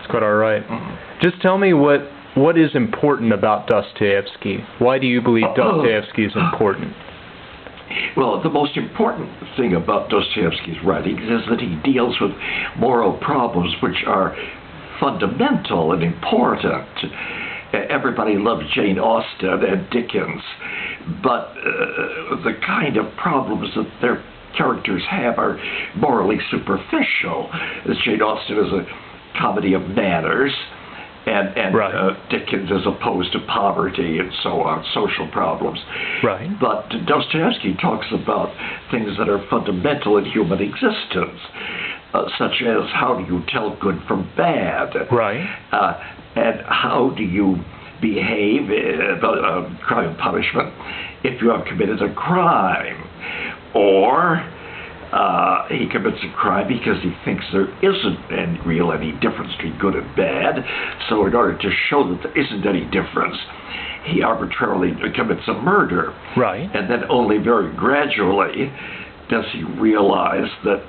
quite all right. Just tell me what is important about Dostoevsky. Why do you believe Dostoevsky is important? Well, the most important thing about Dostoevsky's writings is that he deals with moral problems which are fundamental and important. Everybody loves Jane Austen and Dickens, but the kind of problems that their characters have are morally superficial. Jane Austen is a comedy of manners, and right. Dickens is opposed to poverty and so on, social problems. Right. But Dostoevsky talks about things that are fundamental in human existence, such as how do you tell good from bad? Right. And how do you behave, crime and punishment, if you have committed a crime? Or he commits a crime because he thinks there isn't any difference between good and bad. So in order to show that there isn't any difference, he arbitrarily commits a murder. Right. And then only very gradually does he realize that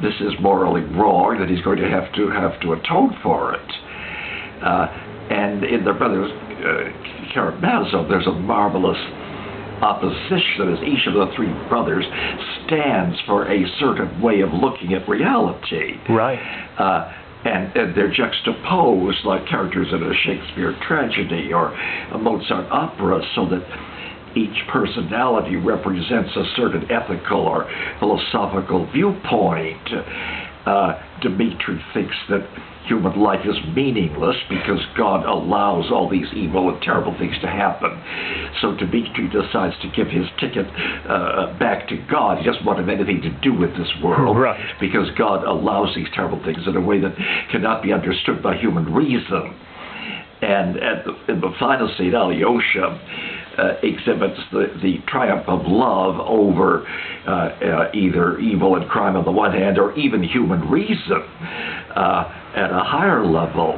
this is morally wrong, that he's going to have to atone for it. And in the Brothers Karamazov, there's a marvelous opposition as each of the three brothers stands for a certain way of looking at reality. Right. And they're juxtaposed like characters in a Shakespeare tragedy or a Mozart opera, so that each personality represents a certain ethical or philosophical viewpoint. Dmitri thinks that human life is meaningless because God allows all these evil and terrible things to happen. So Dmitri decides to give his ticket back to God. He doesn't want to have anything to do with this world, right, because God allows these terrible things in a way that cannot be understood by human reason. And in the final scene, Alyosha exhibits the triumph of love over either evil and crime on the one hand, or even human reason at a higher level.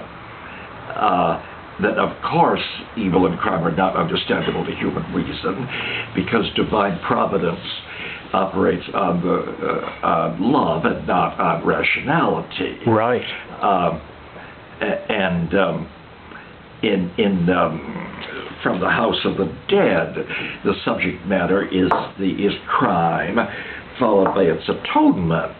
That of course evil and crime are not understandable to human reason, because divine providence operates on love and not on rationality. Right. From the House of the Dead, the subject matter is crime, followed by its atonement,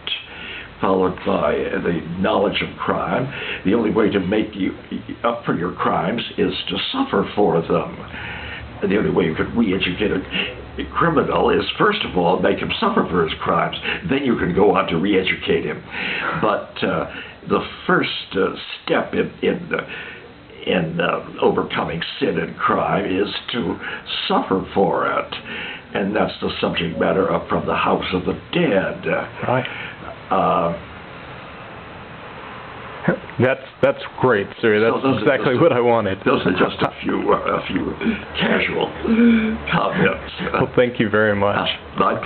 followed by the knowledge of crime. The only way to make you up for your crimes is to suffer for them. And the only way you could re-educate a criminal is, first of all, make him suffer for his crimes. Then you can go on to re-educate him. But the first step in overcoming sin and crime is to suffer for it, and that's the subject matter of From the House of the Dead. Right. That's great, sir. That's exactly what I wanted. Those are just a few casual comments. Well, thank you very much. My